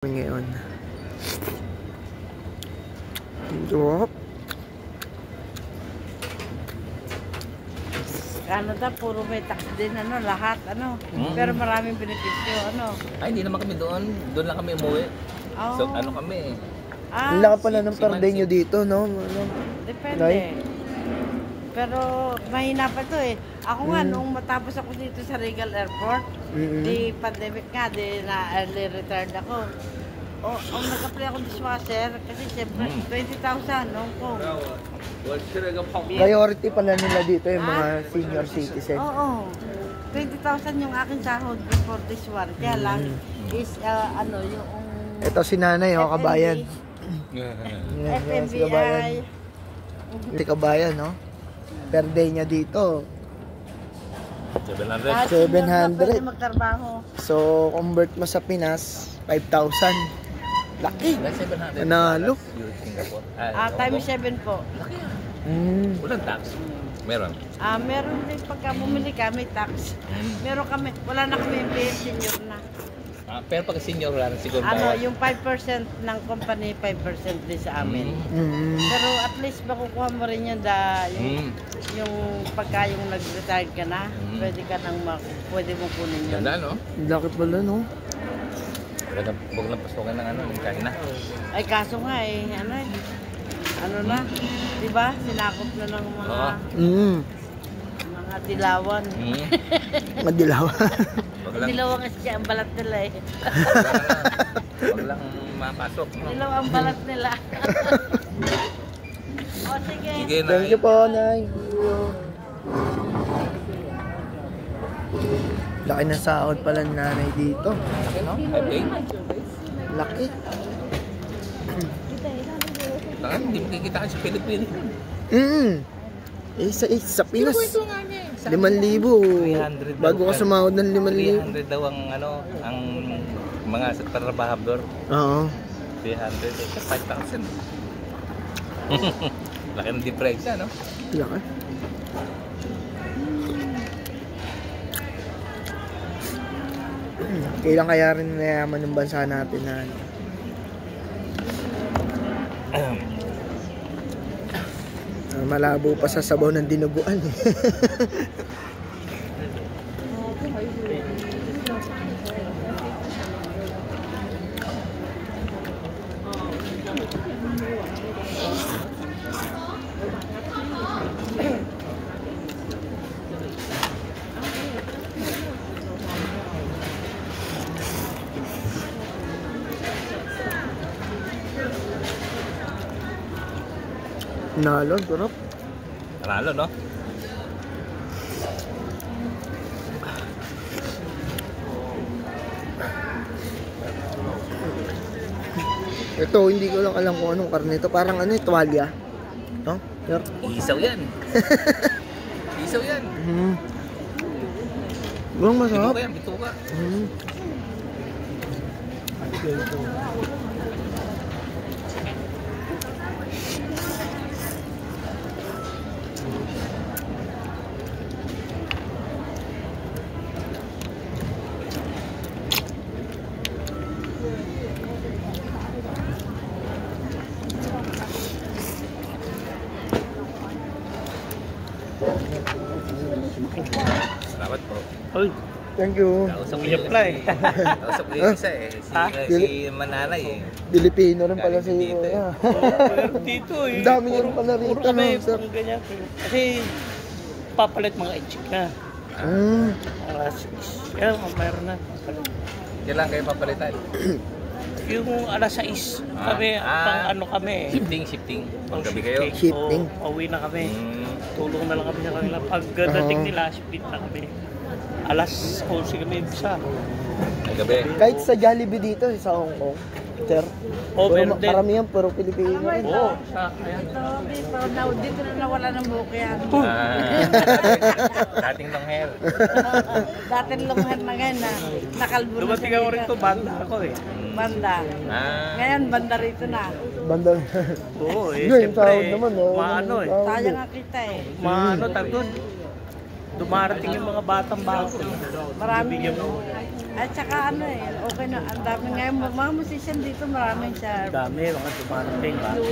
Ngayon. Drop. Canada, puro may tax din, lahat, Pero maraming benepisyo, Ay, hindi naman kami doon. Doon lang kami umuwi. Oh. So, kami. Ang laki pala ng per day nyo dito, no? Depende. Right? Pero mahina pa to eh. Ako nga, nung matapos ako dito sa Regal Airport, di pandemic nga, di na early retired ako. Ang nag-apply ako dishwasher, kasi siyempre 20,000, Hong Kong. Priority pala nila dito yung mga senior citizen. Oo. 20,000 yung aking sahod before this one. Kaya lang is yung Ito si nanay, kabayan. FMBI. Si kabayan, no? Per day niya dito. 700. 700. Pwede magtrabaho. So, convert mo sa Pinas, 5,000. Laki. 700. Panalo. Singapore. Times 7 po. Walang tax. Meron. Meron din pagka bumili ka, may tax. Meron kami, wala na kami MPS senior na. Pero pag senior wala na siguro. Yung 5% ng company, 5% din sa amin. Pero at least makukuha mo rin yun yung pagka yung nag-retire ka na, pwede mo kunin yun. Ganda, no? Laki pala, no? Huwag lang pasukan ng ng kanina. Ay kaso nga na, di ba? Sinakop na ng mga dilawan. Madilaw. Dilaw ang asya, ang balat nila eh. Huwag lang mapasok. No? Dilaw ang balat nila. Sige. Sige, Thank you po, Nay. Laki na sahod pala ng nanay dito. Laki, no? Okay. Laki. Hindi makikita ka sa Pilipinas. Sa Pinas. 5,000. Bago ka sumahod ng 5,000. 300 daw ang mga trabahador. Oo. 300. 5,000. Laki ng diferensya, no? Laki. Kailan kaya rin nayaman ng bansa natin na malabo pa sa sabaw ng dinuguan eh. Nalo, durop. Panalo, no? Ito, hindi ko lang alam kung anong karne ito. Parang tuwalya. No? Sir? Isaw yan. Isaw yan. Buong masarap. Bituka yan, bituka. Salamat po. Ay, thank you. Kausap ko yung isa eh. Si Manalay eh. Filipino rin pala si dito eh. Dito eh. Ang dami niya rin pala rito. Puro kami Sir. pang ganyan. Kasi papalit mga ichik na. Alas 6. Yan, mayroon na. Kailan kayo papalitan? Yung alas 6, kami, pang kami. Shifting. Paggabi kayo? Shifting. Pauwi na kami. Tulong na lang kami sa kanila. Pagdating nila, split na kami. Alas 11 kami isa. Paggabi. Kahit sa Jollibee dito, sa Hong Kong, sir. Meron din. Karamihan, puro Pilipino rin. Oo, ayan. Dito na nawala ng buhok yan. Dating long hair. Dating long hair na ngayon na nakalbo na. Dumating ako rito, banda ako eh. Banda. Ngayon, banda rito na. Bandang. Oo eh, Yung siyempre. sahod naman, Maano eh. Sayang nga kita eh. Maano, tagod. dumarating yung mga batang bago. Marami. Bibigyan mo. At saka ano eh, okay na, ang dami ngayon, mga musician dito, maraming sa... Dami, mga dumarating bago.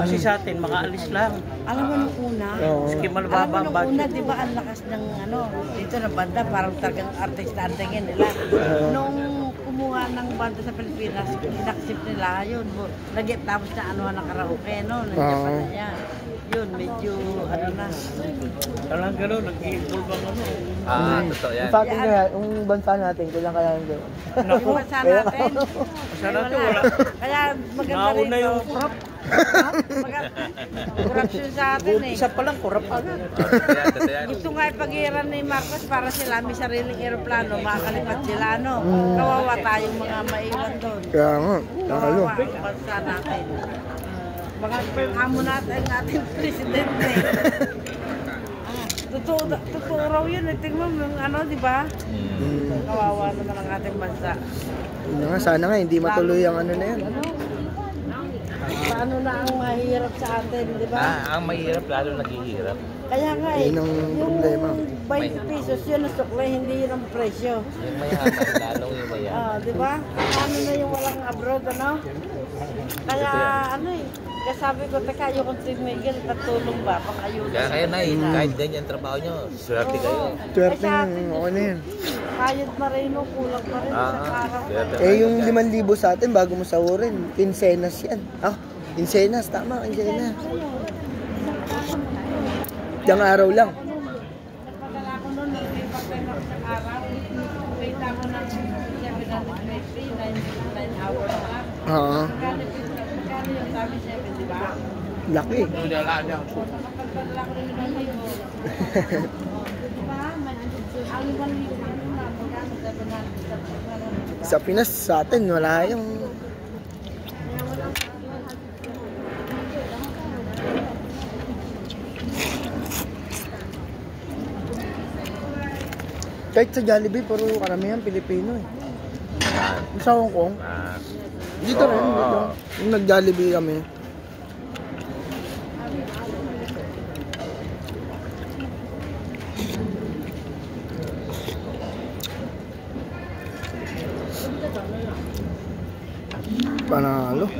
Kasi sa atin, makaalis lang. Alam mo nung una, Oo. Sige, alam mo malababa ang nung una, budget. di ba ang lakas ng ano, dito na banda, parang talagang artista ang tingin nila. Nung kumuha ng banda sa Pilipinas, inaksip nila yun. Tapos na ano ng karaoke, no? Nandiyan pa na yan. Yun, medyo ano na. Talagang gano'n, nag-i-involve ang ano. Totoo yan. Yung sa atin kaya, yung bansa natin, kailangan kaya yung gano'n. Yung bansa natin. Bansa natin, wala. Kaya maganda rin Nauna yung corrupt. Corruption sa atin eh. Isa pa lang, kurap agad. Totoo yan. Gusto nga ipagiran ni Marcos para sila may sariling aeroplano, makakalipat sila, no? Kawawa tayong mga maiwan doon. Kaya nga, nakalo. Kawawa ang bansa natin. Mga amo natin ang ating presidente. Totoo raw yun. Tingnan mo yung ano, di ba? Kawawa naman ang ating bansa. Yun na nga, sana nga, hindi matuloy ang ano na yan. Paano na ang mahirap sa atin, di ba? Ang mahirap, lalo naghihirap. Kaya nga eh, Yun ang problema. 20 pesos yun ang suklay, hindi yun ang presyo. Yung mayaman, lalong yung mayaman. Di ba? Ano na yung walang abroad, ano? Kaya ano eh, kaya sabi ko, teka, yung si Miguel, patulong ba? Pang-ayuda. Kaya kayo na, kahit ganyan ang trabaho nyo, swerte kayo. Swerte nga, okay na yan. Kayod na rin, no? Kulang pa rin sa araw. Eh, yung 5,000 sa atin, bago mo sahurin, quincenas yan. Quincenas, tama, quincenas. Diyang araw lang. Nagpadala ko nun, nag-impact time ako sa araw. Wait ako ng 750, 9 hours lang. Oo. Magkano yung sabi 7, di ba? Laki. Nagpadala ko rin ng 1,000. Di ba? Ang 1,000 na, magkano 700. Sa Pinas, sa atin, wala yung... Kahit sa Jollibee, puro karamihan Pilipino eh. Yung sa Hong Kong, dito rin, dito. Yung nag-Jollibee kami. Panalo.